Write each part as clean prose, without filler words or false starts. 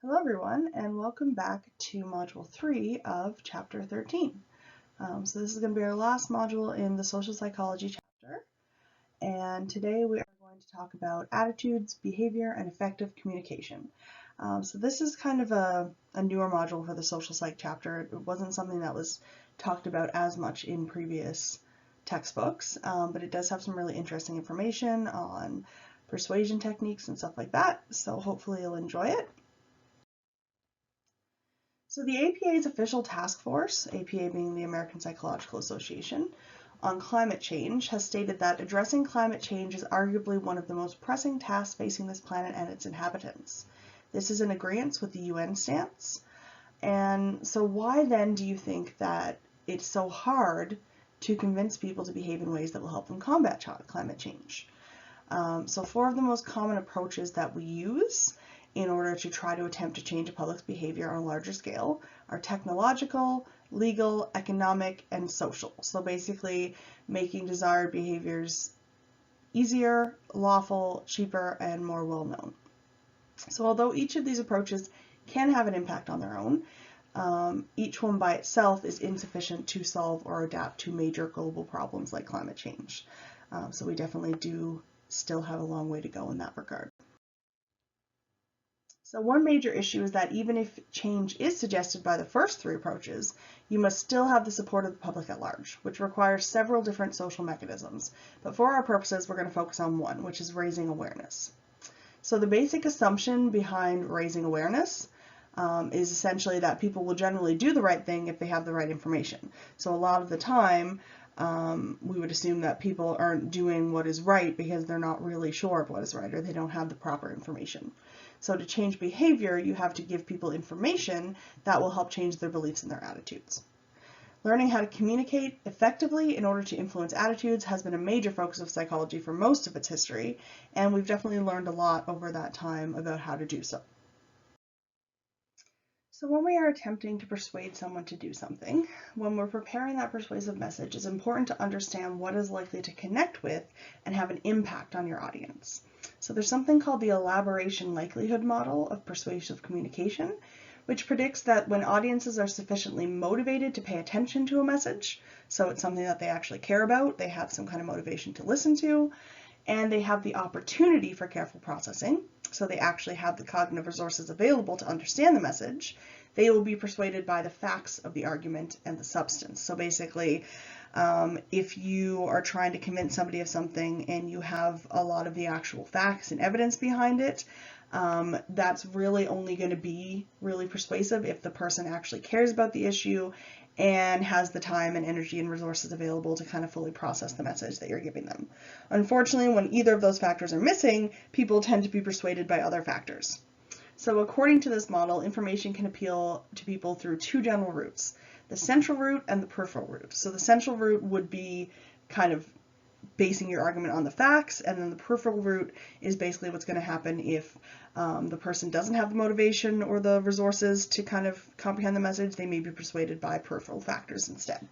Hello everyone, and welcome back to Module 3 of Chapter 13. So this is going to be our last module in the Social Psychology chapter, and today we are going to talk about attitudes, behavior, and effective communication. So this is kind of a newer module for the Social Psych chapter. It wasn't something that was talked about as much in previous textbooks, but it does have some really interesting information on persuasion techniques and stuff like that, so hopefully you'll enjoy it. So the APA's official task force, APA being the American Psychological Association, on climate change has stated that addressing climate change is arguably one of the most pressing tasks facing this planet and its inhabitants. This is in agreement with the UN stance. And so why then do you think that it's so hard to convince people to behave in ways that will help them combat climate change? So four of the most common approaches that we use in order to try to attempt to change a public's behavior on a larger scale are technological, legal, economic, and social. So basically making desired behaviors easier, lawful, cheaper, and more well-known. So although each of these approaches can have an impact on their own, each one by itself is insufficient to solve or adapt to major global problems like climate change. So we definitely do still have a long way to go in that regard. So one major issue is that even if change is suggested by the first three approaches, you must still have the support of the public at large, which requires several different social mechanisms. But for our purposes, we're going to focus on one, which is raising awareness. So the basic assumption behind raising awareness is essentially that people will generally do the right thing if they have the right information. So a lot of the time, we would assume that people aren't doing what is right because they're not really sure of what is right or they don't have the proper information. So to change behavior, you have to give people information that will help change their beliefs and their attitudes. Learning how to communicate effectively in order to influence attitudes has been a major focus of psychology for most of its history, and we've definitely learned a lot over that time about how to do so. So when we are attempting to persuade someone to do something, when we're preparing that persuasive message, it's important to understand what is likely to connect with and have an impact on your audience. So there's something called the elaboration likelihood model of persuasive communication, which predicts that when audiences are sufficiently motivated to pay attention to a message, so it's something that they actually care about, they have some kind of motivation to listen to, and they have the opportunity for careful processing, so they actually have the cognitive resources available to understand the message, they will be persuaded by the facts of the argument and the substance. So basically, if you are trying to convince somebody of something and you have a lot of the actual facts and evidence behind it, that's really only going to be really persuasive if the person actually cares about the issue and has the time and energy and resources available to kind of fully process the message that you're giving them. Unfortunately, when either of those factors are missing, people tend to be persuaded by other factors. So according to this model, information can appeal to people through two general routes, the central route and the peripheral route. So the central route would be kind of basing your argument on the facts, and then the peripheral route is basically what's going to happen if the person doesn't have the motivation or the resources to kind of comprehend the message. They may be persuaded by peripheral factors instead.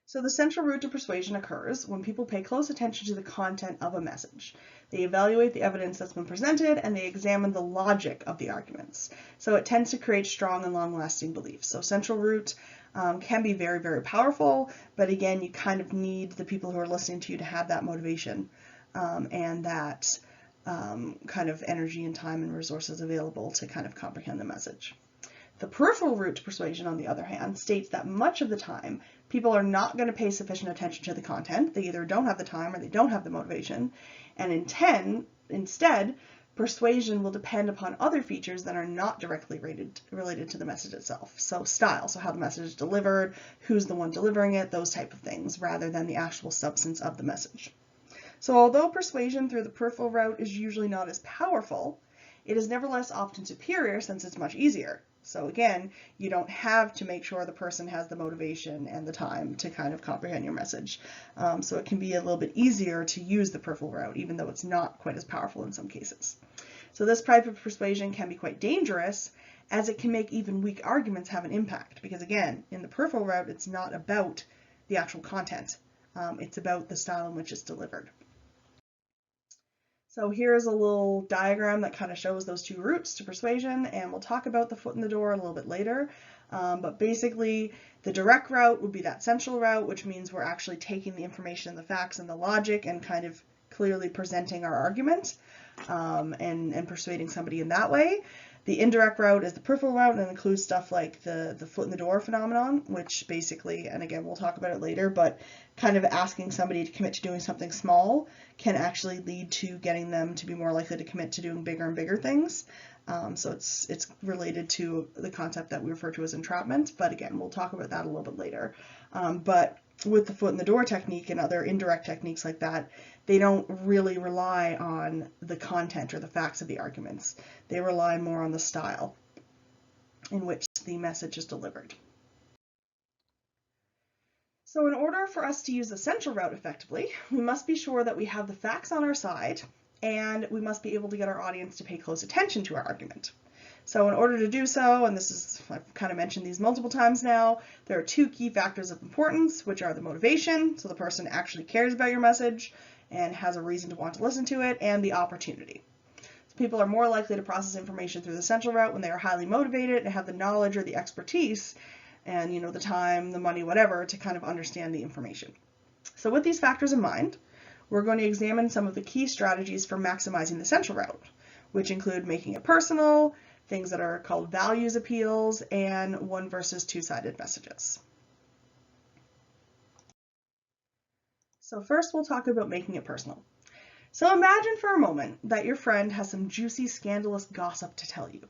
So the central route to persuasion occurs when people pay close attention to the content of a message. They evaluate the evidence that's been presented and they examine the logic of the arguments. So it tends to create strong and long-lasting beliefs. So central route can be very, very powerful, but again, you kind of need the people who are listening to you to have that motivation and that kind of energy and time and resources available to kind of comprehend the message. The peripheral route to persuasion, on the other hand, states that much of the time, people are not going to pay sufficient attention to the content. They either don't have the time or they don't have the motivation. And instead, persuasion will depend upon other features that are not directly related to the message itself. So style, so how the message is delivered, who's the one delivering it, those type of things, rather than the actual substance of the message. So although persuasion through the peripheral route is usually not as powerful, it is nevertheless often superior since it's much easier. So again, you don't have to make sure the person has the motivation and the time to kind of comprehend your message. So it can be a little bit easier to use the peripheral route, even though it's not quite as powerful in some cases. So this type of persuasion can be quite dangerous, as it can make even weak arguments have an impact. Because again, in the peripheral route, it's not about the actual content. It's about the style in which it's delivered. So here's a little diagram that kind of shows those two routes to persuasion, and we'll talk about the foot in the door a little bit later. But basically, the direct route would be that central route, which means we're actually taking the information, the facts, and the logic and kind of clearly presenting our argument and persuading somebody in that way. The indirect route is the peripheral route and includes stuff like the foot in the door phenomenon, which basically, and again, we'll talk about it later, but kind of asking somebody to commit to doing something small can actually lead to getting them to be more likely to commit to doing bigger and bigger things. So it's related to the concept that we refer to as entrapment, but again, we'll talk about that a little bit later. But with the foot in the door technique and other indirect techniques like that, they don't really rely on the content or the facts of the arguments. They rely more on the style in which the message is delivered. So in order for us to use the central route effectively, we must be sure that we have the facts on our side, and we must be able to get our audience to pay close attention to our argument. So in order to do so, and this is, I've kind of mentioned these multiple times now, there are two key factors of importance, which are the motivation, so the person actually cares about your message and has a reason to want to listen to it, and the opportunity. So people are more likely to process information through the central route when they are highly motivated and have the knowledge or the expertise and the time, the money, whatever, to kind of understand the information. So with these factors in mind, we're going to examine some of the key strategies for maximizing the central route, which include making it personal, things that are called values appeals, and one versus two-sided messages. So first we'll talk about making it personal. So imagine for a moment that your friend has some juicy, scandalous gossip to tell you.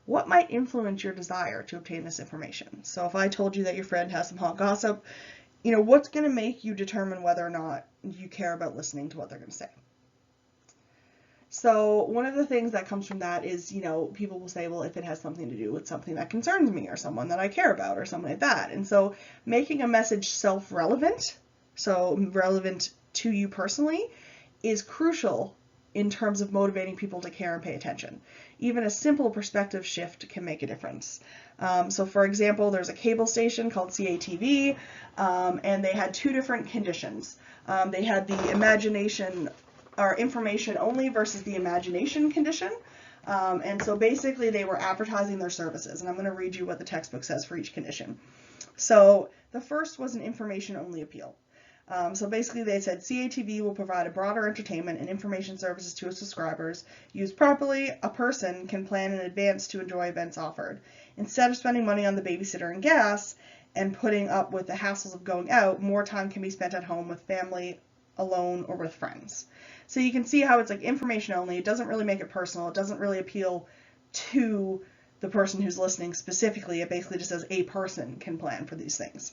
What might influence your desire to obtain this information? So if I told you that your friend has some hot gossip, what's going to make you determine whether or not you care about listening to what they're going to say? So one of the things that comes from that is, people will say, well, if it has something to do with something that concerns me or someone that I care about or something like that. And so making a message self-relevant, so relevant to you personally, is crucial in terms of motivating people to care and pay attention. Even a simple perspective shift can make a difference. So for example, there's a cable station called CATV, and they had two different conditions. They had the imagination or information only versus the imagination condition. And so basically they were advertising their services. And I'm going to read you what the textbook says for each condition. So the first was an information only appeal. So basically they said CATV will provide a broader entertainment and information services to its subscribers. Used properly, a person can plan in advance to enjoy events offered. Instead of spending money on the babysitter and gas and putting up with the hassles of going out, more time can be spent at home with family, alone, or with friends. So you can see how it's like information only. It doesn't really make it personal. It doesn't really appeal to the person who's listening specifically. It basically just says a person can plan for these things.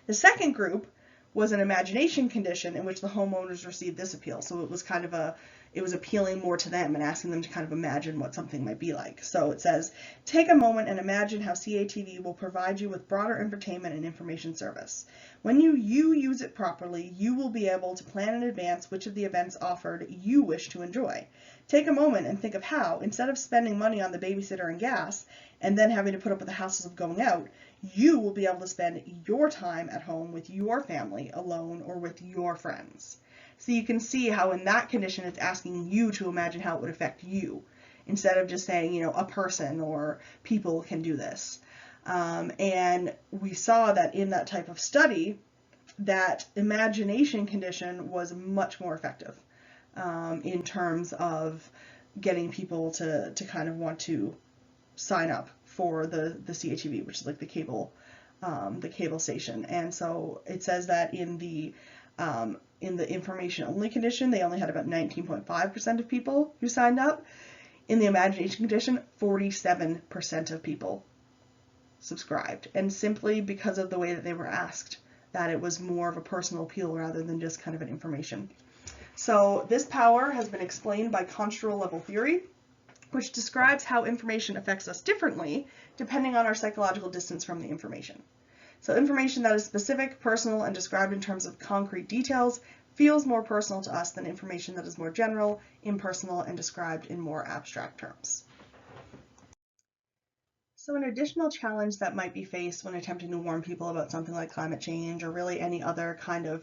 The second group was an imagination condition in which the homeowners received this appeal. So it was kind of it was appealing more to them and asking them to kind of imagine what something might be like. So it says, take a moment and imagine how CATV will provide you with broader entertainment and information service. When you use it properly, you will be able to plan in advance which of the events offered you wish to enjoy. Take a moment and think of how, instead of spending money on the babysitter and gas, and then having to put up with the hassles of going out, you will be able to spend your time at home with your family, alone, or with your friends. So you can see how in that condition it's asking you to imagine how it would affect you, instead of just saying, a person or people can do this. And we saw that in that type of study, that imagination condition was much more effective in terms of getting people to kind of want to sign up for the CATV, which is like the cable station. And so it says that in the information only condition, they only had about 19.5% of people who signed up. In the imagination condition, 47% of people subscribed, and simply because of the way that they were asked, that it was more of a personal appeal rather than just kind of an information. So this power has been explained by construal level theory, which describes how information affects us differently depending on our psychological distance from the information. So information that is specific, personal, and described in terms of concrete details feels more personal to us than information that is more general, impersonal, and described in more abstract terms. So an additional challenge that might be faced when attempting to warn people about something like climate change or really any other kind of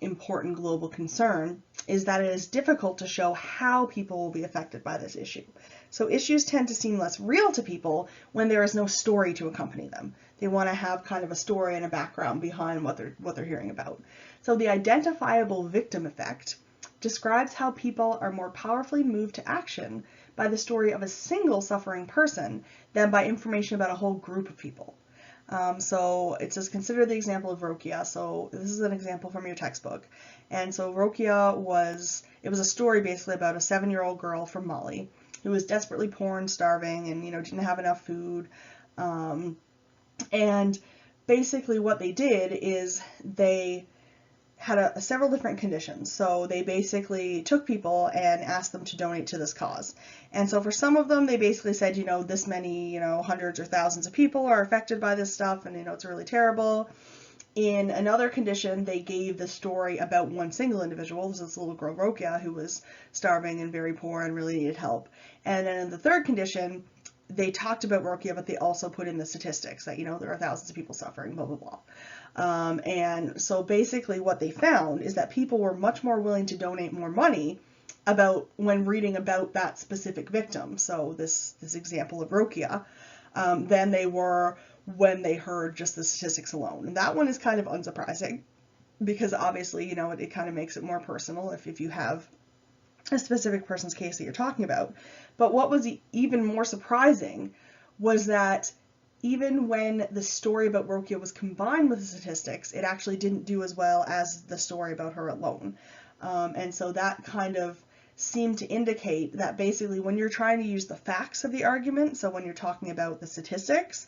important global concern is that it is difficult to show how people will be affected by this issue. So issues tend to seem less real to people when there is no story to accompany them. They want to have kind of a story and a background behind what they're hearing about. So the identifiable victim effect describes how people are more powerfully moved to action by the story of a single suffering person than by information about a whole group of people. So it says, consider the example of Rokia. So this is an example from your textbook. And so Rokia it was a story basically about a 7-year-old girl from Mali who was desperately poor and starving and, didn't have enough food. And basically what they did is they had several different conditions. So they basically took people and asked them to donate to this cause. And so for some of them, they basically said, this many, hundreds or thousands of people are affected by this stuff, and, it's really terrible. In another condition, they gave the story about one single individual. This is this little girl, Rokia, who was starving and very poor and really needed help. And then in the third condition, they talked about Rokia, but they also put in the statistics that, there are thousands of people suffering, blah, blah, blah. And so basically what they found is that people were much more willing to donate more money when reading about that specific victim. So this example of Rokia, than they were when they heard just the statistics alone. And that one is kind of unsurprising because obviously, it kind of makes it more personal if you have a specific person's case that you're talking about. But what was even more surprising was that even when the story about Rokia was combined with the statistics, it actually didn't do as well as the story about her alone. And so that kind of seemed to indicate that basically when you're trying to use the facts of the argument, so when you're talking about the statistics,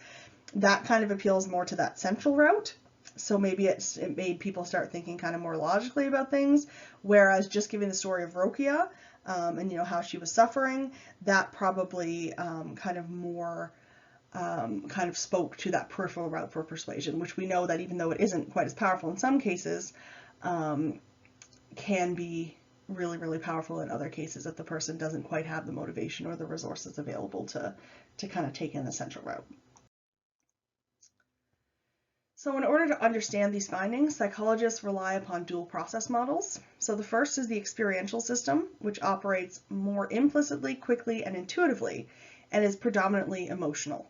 that kind of appeals more to that central route. So maybe it made people start thinking kind of more logically about things, whereas just giving the story of Rokia and how she was suffering, that probably kind of more kind of spoke to that peripheral route for persuasion, which we know that even though it isn't quite as powerful in some cases, can be really, really powerful in other cases if the person doesn't quite have the motivation or the resources available to kind of take in the central route. So in order to understand these findings, psychologists rely upon dual process models. So the first is the experiential system, which operates more implicitly, quickly, and intuitively, and is predominantly emotional.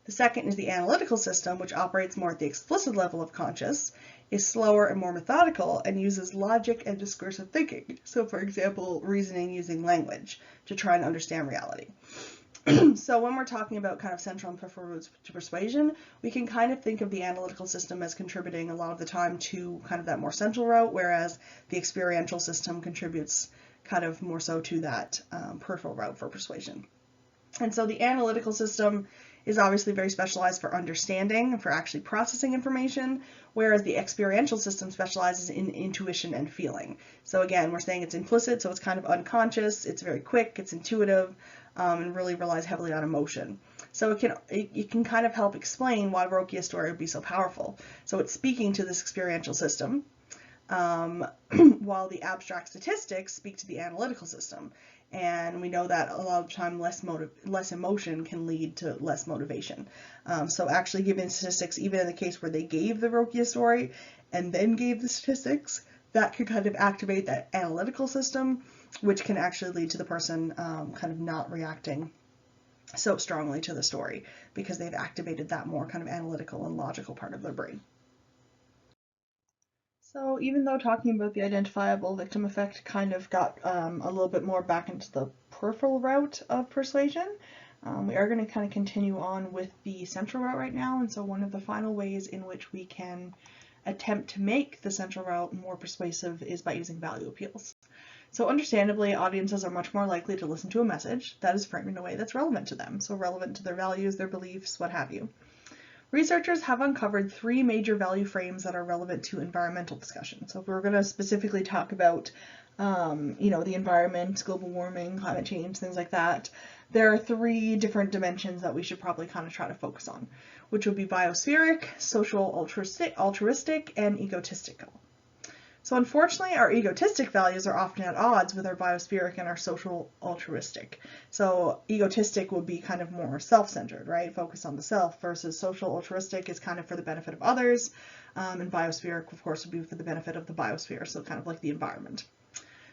The second is the analytical system, which operates more at the explicit level of conscious, is slower and more methodical, and uses logic and discursive thinking. So for example, reasoning using language to try and understand reality. So when we're talking about kind of central and peripheral routes to persuasion, we can kind of think of the analytical system as contributing a lot of the time to kind of that more central route, whereas the experiential system contributes kind of more so to that peripheral route for persuasion. And so the analytical system is obviously very specialized for understanding, for actually processing information, whereas the experiential system specializes in intuition and feeling. So again, we're saying it's implicit, so it's kind of unconscious, it's very quick, it's intuitive, and really relies heavily on emotion. So it can kind of help explain why Rokia's story would be so powerful. So it's speaking to this experiential system, while the abstract statistics speak to the analytical system. And we know that a lot of the time less emotion can lead to less motivation. So actually giving statistics, even in the case where they gave the Rokia story and then gave the statistics, that could kind of activate that analytical system, which can actually lead to the person kind of not reacting so strongly to the story because they've activated that more kind of analytical and logical part of their brain. So even though talking about the identifiable victim effect kind of got a little bit more back into the peripheral route of persuasion, we are going to kind of continue on with the central route right now. And so one of the final ways in which we can attempt to make the central route more persuasive is by using value appeals. So understandably, audiences are much more likely to listen to a message that is framed in a way that's relevant to them, so relevant to their values, their beliefs, what have you. Researchers have uncovered 3 major value frames that are relevant to environmental discussion. So if we're going to specifically talk about, the environment, global warming, climate change, things like that, there are 3 different dimensions that we should probably kind of try to focus on, which would be biospheric, social altruistic, and egotistical. So unfortunately, our egotistic values are often at odds with our biospheric and our social altruistic. So egotistic would be kind of more self-centered, right? Focused on the self, versus social altruistic is kind of for the benefit of others. And biospheric, of course, would be for the benefit of the biosphere, so kind of like the environment.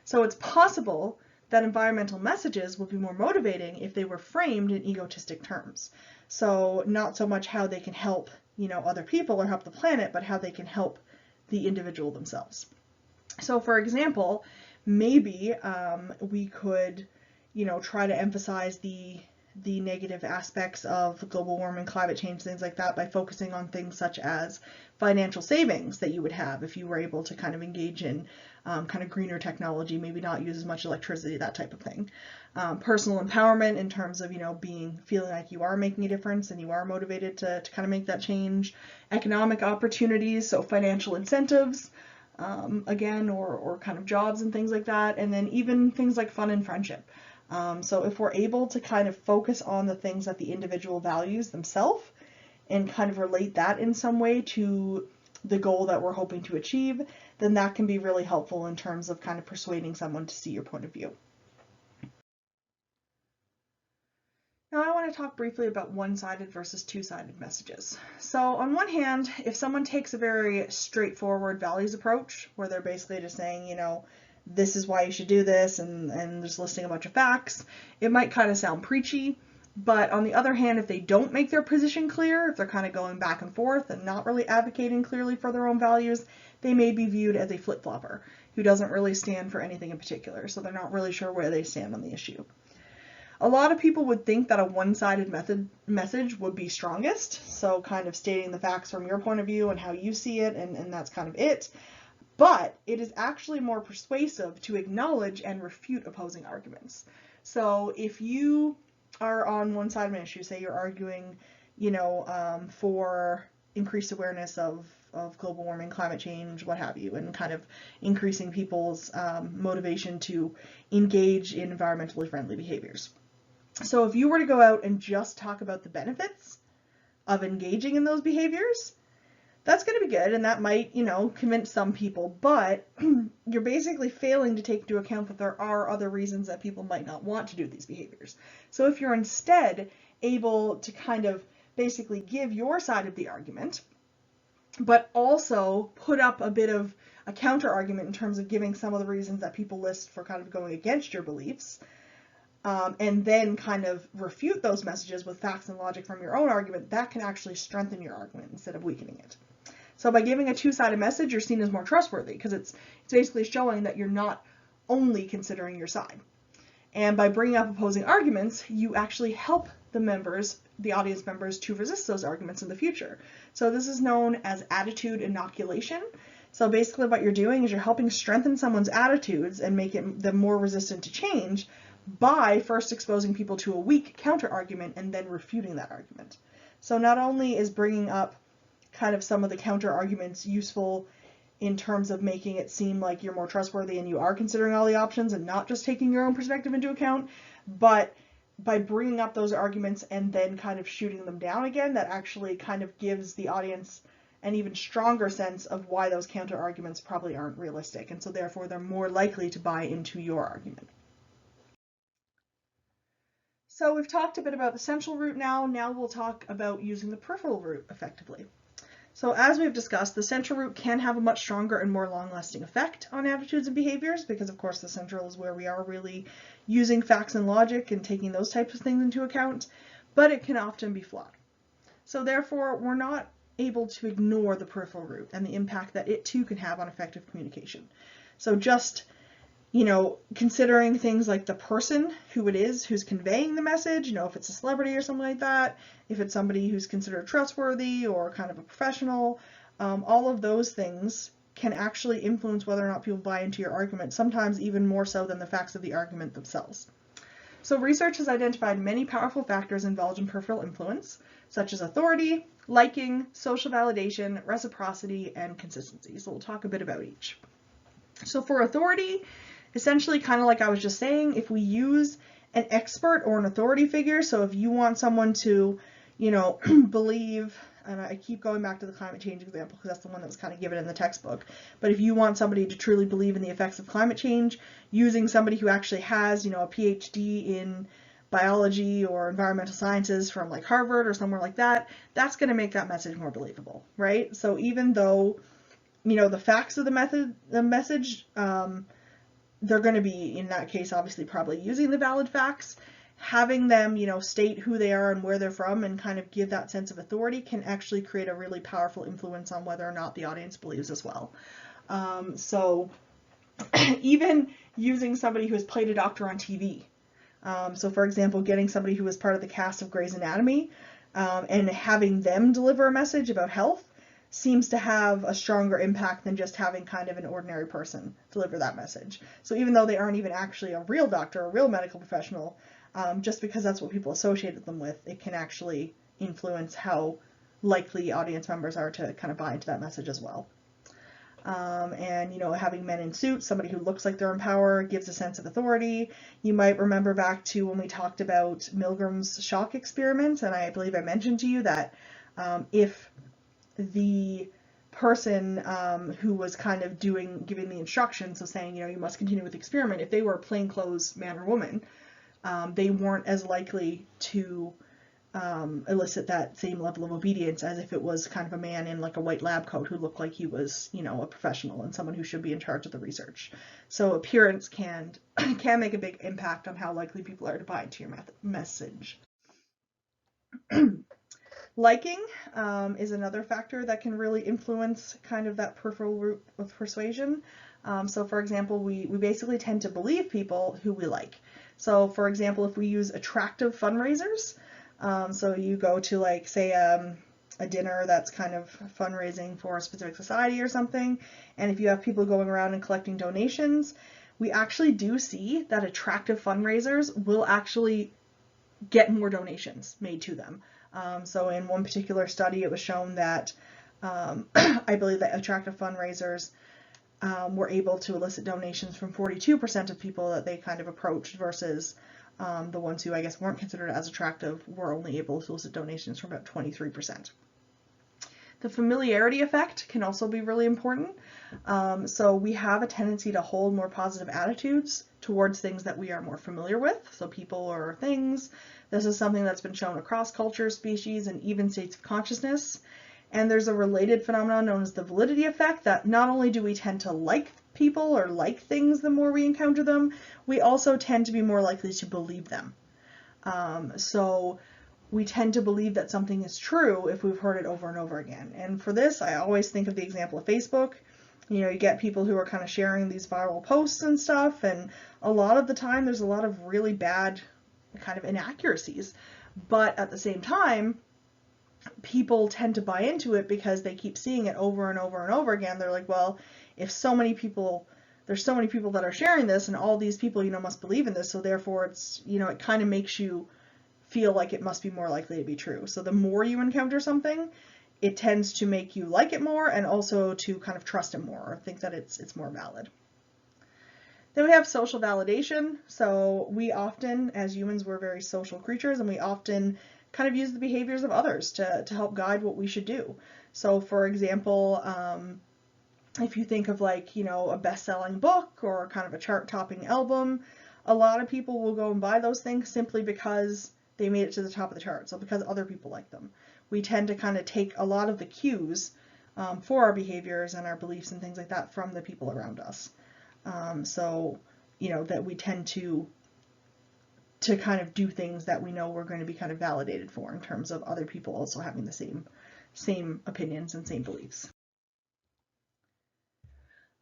So it's possible that environmental messages will be more motivating if they were framed in egotistic terms. So not so much how they can help, other people or help the planet, but how they can help the individual themselves. So for example, maybe we could, try to emphasize the negative aspects of global warming, climate change, things like that, by focusing on things such as financial savings that you would have if you were able to kind of engage in kind of greener technology, maybe not use as much electricity, that type of thing. Personal empowerment in terms of, feeling like you are making a difference and you are motivated to kind of make that change. Economic opportunities, so financial incentives, again, or kind of jobs and things like that. And then even things like fun and friendship. So if we're able to kind of focus on the things that the individual values themselves and kind of relate that in some way to the goal that we're hoping to achieve, then that can be really helpful in terms of kind of persuading someone to see your point of view. Now I want to talk briefly about one-sided versus two-sided messages. So on one hand, if someone takes a very straightforward values approach, where they're basically just saying, this is why you should do this, and just listing a bunch of facts, it might kind of sound preachy. But on the other hand, if they don't make their position clear, if they're kind of going back and forth and not really advocating clearly for their own values, they may be viewed as a flip-flopper who doesn't really stand for anything in particular, so they're not really sure where they stand on the issue. A lot of people would think that a one-sided message would be strongest, so kind of stating the facts from your point of view and how you see it, and that's kind of it. But it is actually more persuasive to acknowledge and refute opposing arguments. So if you are on one side of an issue, say you're arguing, for increased awareness of global warming, climate change, what have you, and kind of increasing people's motivation to engage in environmentally friendly behaviors. So if you were to go out and just talk about the benefits of engaging in those behaviors, that's going to be good, and that might, convince some people, but you're basically failing to take into account that there are other reasons that people might not want to do these behaviors. So if you're instead able to kind of basically give your side of the argument, but also put up a bit of a counter argument in terms of giving some of the reasons that people list for kind of going against your beliefs, and then kind of refute those messages with facts and logic from your own argument, that can actually strengthen your argument instead of weakening it. So by giving a two-sided message, you're seen as more trustworthy because it's basically showing that you're not only considering your side. And by bringing up opposing arguments, you actually help the audience members, to resist those arguments in the future. So this is known as attitude inoculation. So basically what you're doing is you're helping strengthen someone's attitudes and make them more resistant to change by first exposing people to a weak counter argument and then refuting that argument. So not only is bringing up kind of some of the counter arguments useful in terms of making it seem like you're more trustworthy and you are considering all the options and not just taking your own perspective into account, but by bringing up those arguments and then kind of shooting them down again, that actually kind of gives the audience an even stronger sense of why those counter arguments probably aren't realistic, and so therefore they're more likely to buy into your argument. So we've talked a bit about the central route now. Now we'll talk about using the peripheral route effectively. So as we've discussed, the central route can have a much stronger and more long-lasting effect on attitudes and behaviors because, of course, the central is where we are really using facts and logic and taking those types of things into account, but it can often be flawed. So therefore, we're not able to ignore the peripheral route and the impact that it too can have on effective communication. So just considering things like the person who it is who's conveying the message, if it's a celebrity or something like that, if it's somebody who's considered trustworthy or kind of a professional, all of those things can actually influence whether or not people buy into your argument, sometimes even more so than the facts of the argument themselves. So research has identified many powerful factors involved in peripheral influence, such as authority, liking, social validation, reciprocity, and consistency. So we'll talk a bit about each. So for authority, essentially, kind of like I was just saying, if we use an expert or an authority figure, so if you want someone to, believe and I keep going back to the climate change example because that's the one that was kind of given in the textbook, but if you want somebody to truly believe in the effects of climate change, using somebody who actually has, a PhD in biology or environmental sciences from like Harvard or somewhere like that, that's going to make that message more believable, right? So even though, the facts of the message, they're going to be, in that case, obviously probably using the valid facts, having them, state who they are and where they're from and kind of give that sense of authority can actually create a really powerful influence on whether or not the audience believes as well. So even using somebody who has played a doctor on TV. So for example, getting somebody who was part of the cast of Grey's Anatomy and having them deliver a message about health seems to have a stronger impact than just having kind of an ordinary person deliver that message. So even though they aren't even actually a real doctor, a real medical professional, just because that's what people associated them with, it can actually influence how likely audience members are to kind of buy into that message as well. And having men in suits, somebody who looks like they're in power, gives a sense of authority. You might remember back to when we talked about Milgram's shock experiment, and I believe I mentioned to you that if the person who was kind of giving the instructions, so saying, you must continue with the experiment, if they were a plainclothes man or woman, they weren't as likely to elicit that same level of obedience as if it was kind of a man in like a white lab coat who looked like he was, a professional and someone who should be in charge of the research. So appearance can make a big impact on how likely people are to buy into your message. Liking is another factor that can really influence kind of that peripheral route of persuasion. So for example, we basically tend to believe people who we like. So for example, if we use attractive fundraisers, so you go to like, say, a dinner that's kind of fundraising for a specific society or something, and if you have people going around and collecting donations, we actually do see that attractive fundraisers will actually get more donations made to them. So in one particular study, it was shown that I believe that attractive fundraisers were able to elicit donations from 42% of people that they kind of approached versus the ones who I guess weren't considered as attractive were only able to elicit donations from about 23%. The familiarity effect can also be really important. So we have a tendency to hold more positive attitudes towards things that we are more familiar with, so people or things. This is something that's been shown across cultures, species, and even states of consciousness. And there's a related phenomenon known as the validity effect, that not only do we tend to like people or like things the more we encounter them, we also tend to be more likely to believe them. So we tend to believe that something is true if we've heard it over and over again. And for this, I always think of the example of Facebook. You get people who are kind of sharing these viral posts and stuff, and a lot of the time there's a lot of really bad kind of inaccuracies. But at the same time, people tend to buy into it because they keep seeing it over and over and over again. They're like, well, if there's so many people that are sharing this, and all these people, must believe in this, so therefore it's, it kind of makes you feel like it must be more likely to be true. So the more you encounter something, it tends to make you like it more, and also to kind of trust it more, or think that it's more valid. Then we have social validation. So we often, as humans, we're very social creatures, and we often kind of use the behaviors of others to help guide what we should do. So for example, if you think of like, a best-selling book or kind of a chart-topping album, a lot of people will go and buy those things simply because they made it to the top of the chart, so because other people like them. We tend to kind of take a lot of the cues for our behaviors and our beliefs and things like that from the people around us. So, that we tend to kind of do things that we know we're going to be kind of validated for in terms of other people also having the same opinions and same beliefs.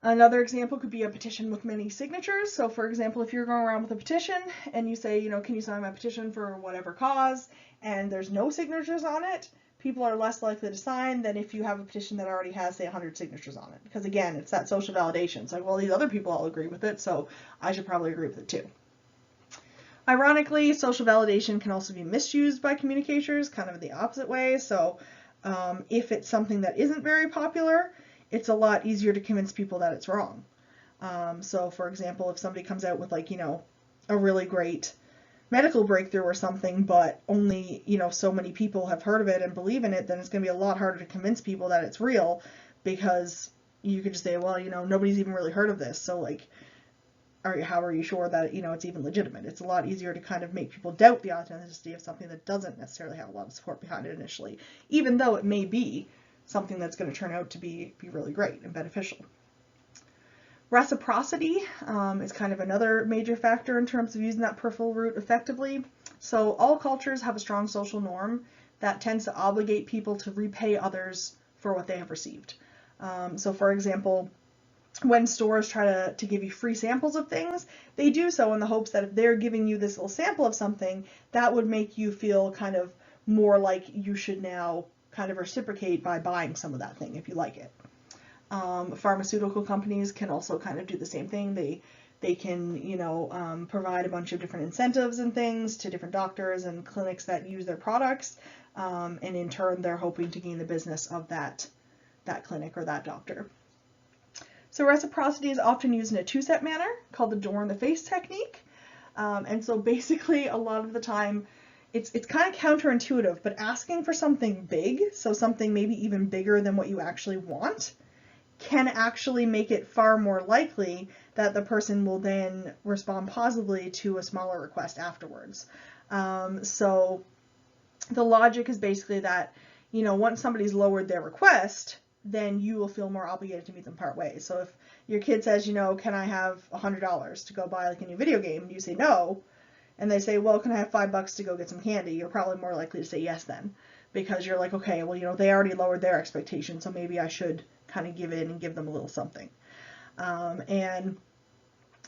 Another example could be a petition with many signatures. So for example, if you're going around with a petition and you say, can you sign my petition for whatever cause, and there's no signatures on it, people are less likely to sign than if you have a petition that already has, say, 100 signatures on it. Because again, it's that social validation. It's like, well, these other people all agree with it, so I should probably agree with it too. Ironically, social validation can also be misused by communicators, kind of in the opposite way. So if it's something that isn't very popular, it's a lot easier to convince people that it's wrong. So for example, if somebody comes out with like, a really great medical breakthrough or something, but only, so many people have heard of it and believe in it, then it's going to be a lot harder to convince people that it's real, because you could just say, well, nobody's even really heard of this, so like, how are you sure that it's even legitimate? It's a lot easier to kind of make people doubt the authenticity of something that doesn't necessarily have a lot of support behind it initially, even though it may be something that's going to turn out to be really great and beneficial. Reciprocity is kind of another major factor in terms of using that peripheral route effectively. So all cultures have a strong social norm that tends to obligate people to repay others for what they have received. So for example, when stores try to give you free samples of things, they do so in the hopes that if they're giving you this little sample of something, that would make you feel kind of more like you should now kind of reciprocate by buying some of that thing if you like it. Pharmaceutical companies can also kind of do the same thing. They can provide a bunch of different incentives and things to different doctors and clinics that use their products, and in turn they're hoping to gain the business of that clinic or that doctor. So reciprocity is often used in a two-step manner called the door in the face technique. And so basically a lot of the time it's kind of counterintuitive, but asking for something big, so something maybe even bigger than what you actually want, can actually make it far more likely that the person will then respond positively to a smaller request afterwards. So the logic is basically that, once somebody's lowered their request, then you will feel more obligated to meet them part way. So if your kid says, can I have $100 to go buy like a new video game, and you say no, and they say, well, can I have $5 to go get some candy, you're probably more likely to say yes then, because you're like, okay, well, they already lowered their expectation, so maybe I should kind of give in and give them a little something. And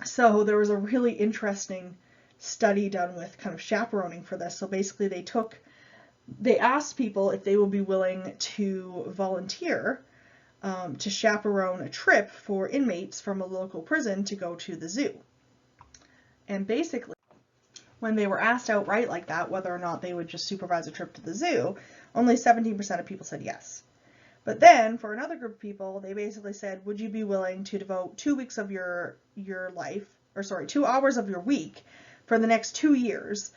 so there was a really interesting study done with kind of chaperoning for this. So basically they asked people if they would be willing to volunteer to chaperone a trip for inmates from a local prison to go to the zoo. And basically, when they were asked outright like that, whether or not they would just supervise a trip to the zoo, only 17% of people said yes. But then for another group of people, they basically said, would you be willing to devote 2 weeks of your life, 2 hours of your week for the next 2 years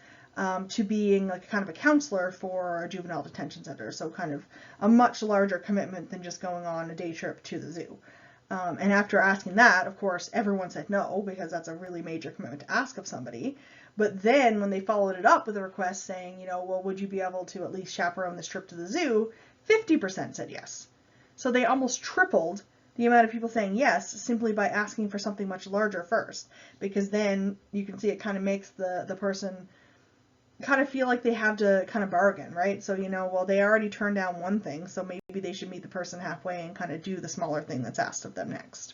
to being like kind of a counselor for a juvenile detention center? So kind of a much larger commitment than just going on a day trip to the zoo. And after asking that, of course, everyone said no, because that's a really major commitment to ask of somebody. But then when they followed it up with a request saying, well, would you be able to at least chaperone this trip to the zoo? 50% said yes. So they almost tripled the amount of people saying yes simply by asking for something much larger first, because then you can see it kind of makes the person kind of feel like they have to kind of bargain, right? So, well, they already turned down one thing, so maybe they should meet the person halfway and kind of do the smaller thing that's asked of them next.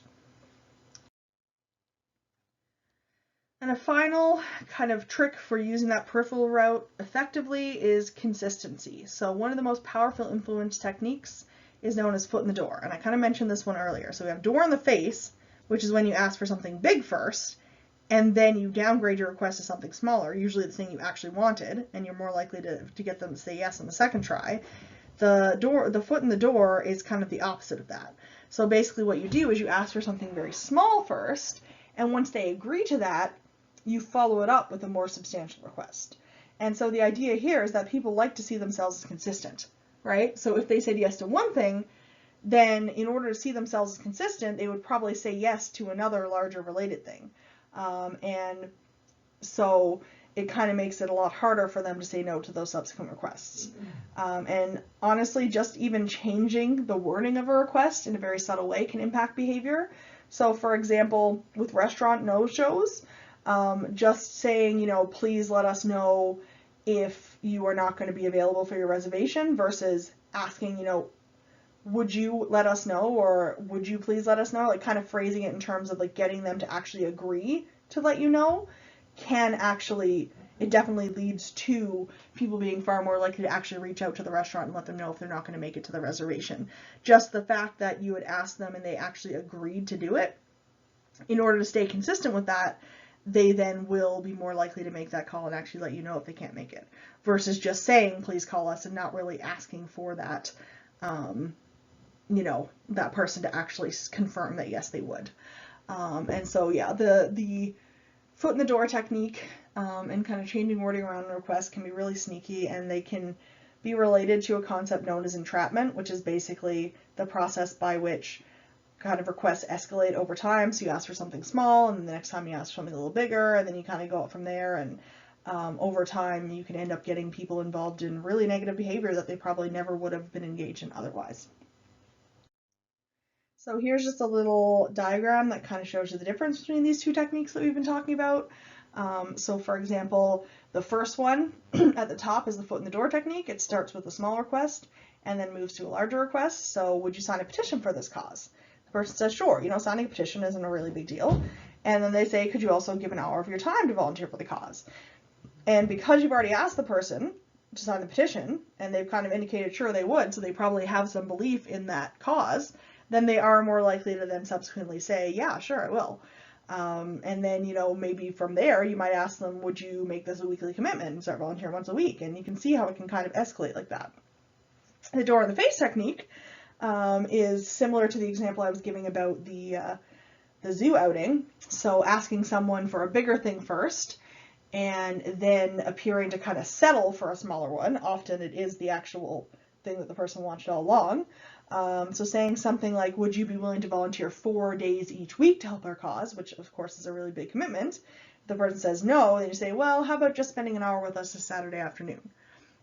And a final kind of trick for using that peripheral route effectively is consistency. So one of the most powerful influence techniques is known as foot in the door. And I kind of mentioned this one earlier. So we have door in the face, which is when you ask for something big first, and then you downgrade your request to something smaller, usually the thing you actually wanted, and you're more likely to get them to say yes on the second try. The foot in the door is kind of the opposite of that. So basically what you do is you ask for something very small first, and once they agree to that, you follow it up with a more substantial request. And so the idea here is that people like to see themselves as consistent, right? So if they said yes to one thing, then in order to see themselves as consistent, they would probably say yes to another larger related thing. And so it kind of makes it a lot harder for them to say no to those subsequent requests. And honestly, just even changing the wording of a request in a very subtle way can impact behavior. So for example, with restaurant no-shows, just saying, please let us know if you are not going to be available for your reservation, versus asking, would you let us know, or would you please let us know, like kind of phrasing it in terms of like getting them to actually agree to let you know, it definitely leads to people being far more likely to actually reach out to the restaurant and let them know if they're not going to make it to the reservation. Just the fact that you had asked them and they actually agreed to do it, in order to stay consistent with that, they then will be more likely to make that call and actually let you know if they can't make it, versus just saying, please call us, and not really asking for that, that person to actually confirm that yes, they would. And so, yeah, the foot in the door technique and kind of changing wording around requests can be really sneaky, and they can be related to a concept known as entrapment, which is basically the process by which kind of requests escalate over time. So you ask for something small, and the next time you ask for something a little bigger, and then you kind of go up from there, and over time you can end up getting people involved in really negative behavior that they probably never would have been engaged in otherwise. So here's just a little diagram that kind of shows you the difference between these two techniques that we've been talking about. So for example, the first one at the top is the foot in the door technique. It starts with a small request and then moves to a larger request. So would you sign a petition for this cause? The person says, sure, signing a petition isn't a really big deal. And then they say, could you also give an hour of your time to volunteer for the cause? And because you've already asked the person to sign the petition, and they've kind of indicated sure they would, so they probably have some belief in that cause, then they are more likely to then subsequently say, yeah, sure, I will. And then, maybe from there, you might ask them, would you make this a weekly commitment and start volunteering once a week? And you can see how it can kind of escalate like that. The door in the face technique is similar to the example I was giving about the zoo outing. So asking someone for a bigger thing first, and then appearing to kind of settle for a smaller one. Often it is the actual thing that the person wanted all along. So saying something like, would you be willing to volunteer 4 days each week to help our cause, which of course is a really big commitment. If the person says no, then you say, well, how about just spending an hour with us this Saturday afternoon?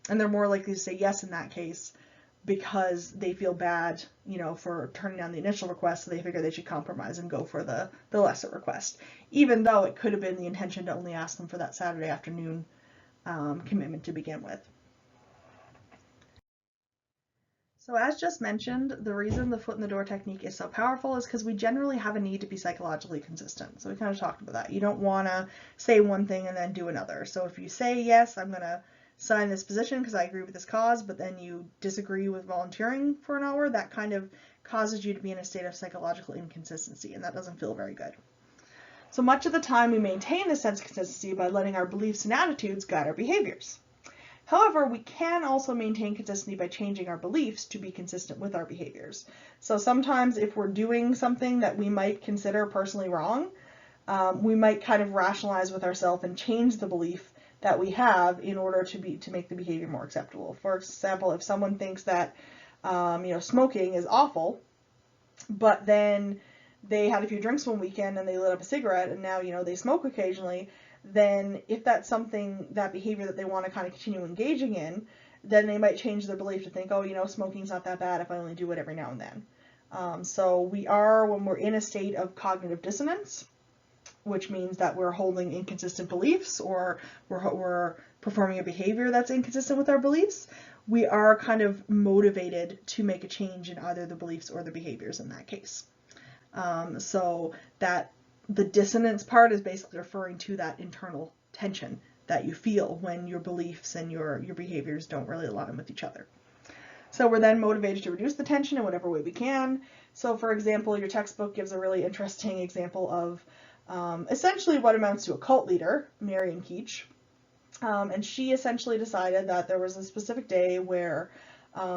And they're more likely to say yes in that case because they feel bad, for turning down the initial request, so they figure they should compromise and go for the lesser request, even though it could have been the intention to only ask them for that Saturday afternoon commitment to begin with. So as just mentioned, the reason the foot in the door technique is so powerful is because we generally have a need to be psychologically consistent. So we kind of talked about that. You don't want to say one thing and then do another. So if you say, yes, I'm going to sign this position because I agree with this cause, but then you disagree with volunteering for an hour, that kind of causes you to be in a state of psychological inconsistency, and that doesn't feel very good. So much of the time we maintain this sense of consistency by letting our beliefs and attitudes guide our behaviors. However, we can also maintain consistency by changing our beliefs to be consistent with our behaviors. So sometimes if we're doing something that we might consider personally wrong, we might kind of rationalize with ourselves and change the belief that we have in order to make the behavior more acceptable. For example, if someone thinks that smoking is awful, but then they had a few drinks one weekend and they lit up a cigarette and now they smoke occasionally, then if that's that behavior that they want to kind of continue engaging in, then they might change their belief to think, oh, smoking's not that bad if I only do it every now and then. So when we're in a state of cognitive dissonance, which means that we're holding inconsistent beliefs or we're performing a behavior that's inconsistent with our beliefs, we are kind of motivated to make a change in either the beliefs or the behaviors in that case. So that the dissonance part is basically referring to that internal tension that you feel when your beliefs and your behaviors don't really align with each other. So we're then motivated to reduce the tension in whatever way we can. So for example, your textbook gives a really interesting example of essentially what amounts to a cult leader, Marian Keech. And she essentially decided that there was a specific day where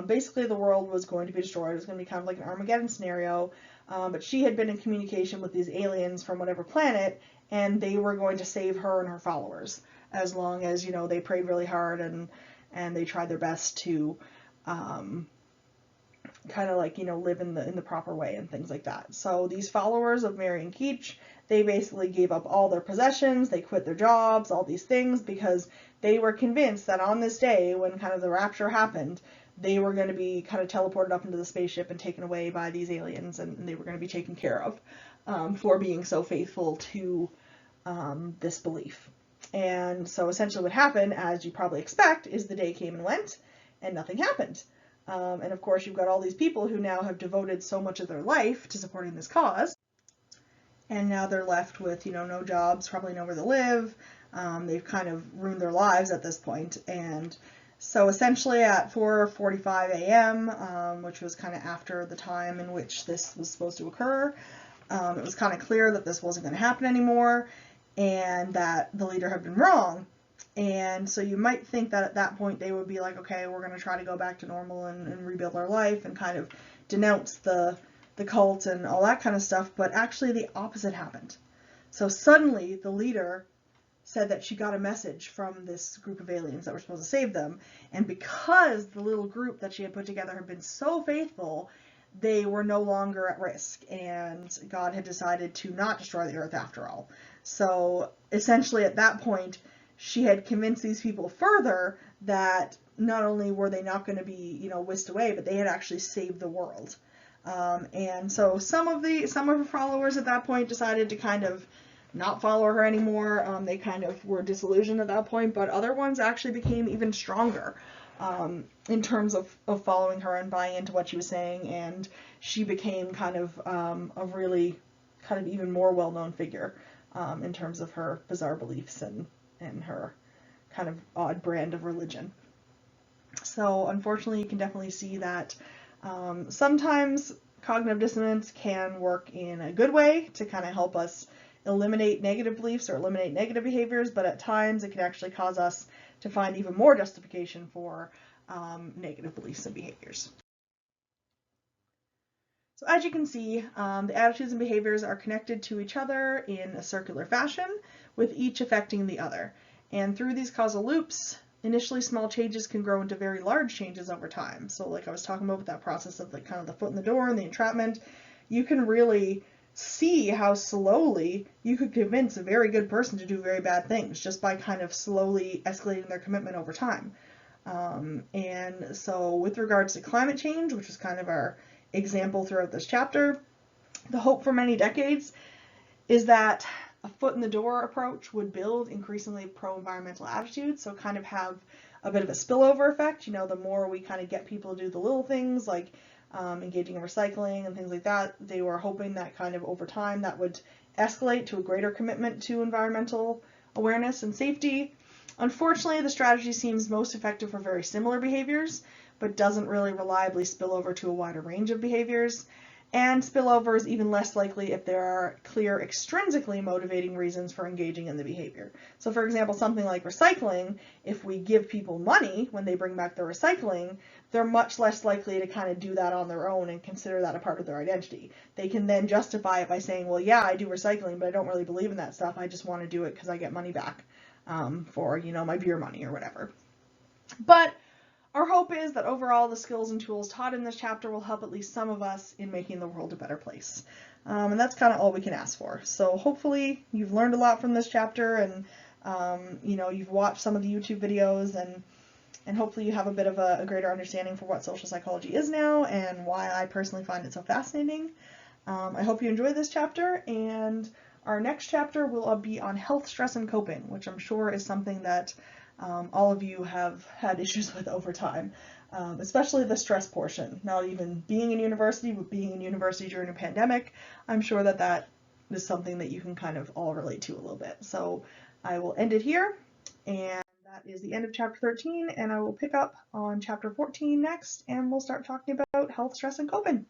basically the world was going to be destroyed. It was going to be kind of like an Armageddon scenario. But she had been in communication with these aliens from whatever planet, and they were going to save her and her followers as long as, they prayed really hard and they tried their best to kind of like, live in the proper way and things like that. So these followers of Marian Keech, they basically gave up all their possessions, they quit their jobs, all these things, because they were convinced that on this day, when kind of the rapture happened, they were going to be kind of teleported up into the spaceship and taken away by these aliens, and they were going to be taken care of for being so faithful to this belief. And so essentially what happened, as you probably expect, is the day came and went and nothing happened. And of course you've got all these people who now have devoted so much of their life to supporting this cause, and now they're left with, no jobs, probably nowhere to live. They've kind of ruined their lives at this point. And so essentially at 4:45 a.m., which was kind of after the time in which this was supposed to occur, it was kind of clear that this wasn't going to happen anymore and that the leader had been wrong. And so you might think that at that point they would be like, okay, we're going to try to go back to normal and rebuild our life and kind of denounce the cult and all that kind of stuff, but actually the opposite happened. So suddenly the leader said that she got a message from this group of aliens that were supposed to save them, and because the little group that she had put together had been so faithful, they were no longer at risk, and God had decided to not destroy the earth after all. So essentially at that point, she had convinced these people further that not only were they not going to be, you know, whisked away, but they had actually saved the world. And so some of her followers at that point decided to kind of not follow her anymore. They kind of were disillusioned at that point, but other ones actually became even stronger in terms of following her and buying into what she was saying, and she became kind of a really kind of even more well-known figure in terms of her bizarre beliefs and her kind of odd brand of religion. So unfortunately, you can definitely see that sometimes cognitive dissonance can work in a good way to kind of help us eliminate negative beliefs or eliminate negative behaviors, but at times it can actually cause us to find even more justification for negative beliefs and behaviors. So as you can see, the attitudes and behaviors are connected to each other in a circular fashion, with each affecting the other. And through these causal loops, initially small changes can grow into very large changes over time. So like I was talking about with that process of kind of the foot in the door and the entrapment, you can really see how slowly you could convince a very good person to do very bad things just by kind of slowly escalating their commitment over time. And so with regards to climate change, which is kind of our example throughout this chapter, the hope for many decades is that a foot in the door approach would build increasingly pro-environmental attitudes, so kind of have a bit of a spillover effect. You know, the more we kind of get people to do the little things like engaging in recycling and things like that, they were hoping that kind of over time that would escalate to a greater commitment to environmental awareness and safety. Unfortunately, the strategy seems most effective for very similar behaviors, but doesn't really reliably spill over to a wider range of behaviors. And spillover is even less likely if there are clear extrinsically motivating reasons for engaging in the behavior. So for example, something like recycling, if we give people money when they bring back their recycling, they're much less likely to kind of do that on their own and consider that a part of their identity. They can then justify it by saying, well, yeah, I do recycling, but I don't really believe in that stuff. I just want to do it because I get money back for, you know, my beer money or whatever. But our hope is that overall the skills and tools taught in this chapter will help at least some of us in making the world a better place. And that's kind of all we can ask for. So hopefully you've learned a lot from this chapter, and you know, you've watched some of the YouTube videos, and hopefully you have a bit of a greater understanding for what social psychology is now and why I personally find it so fascinating. I hope you enjoyed this chapter, and our next chapter will be on health, stress, and coping, which I'm sure is something that all of you have had issues with over time, especially the stress portion. Not even being in university, but being in university during a pandemic, I'm sure that that is something that you can kind of all relate to a little bit. So I will end it here, and that is the end of chapter 13, and I will pick up on chapter 14 next, and we'll start talking about health, stress, and coping.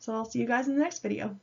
So I'll see you guys in the next video.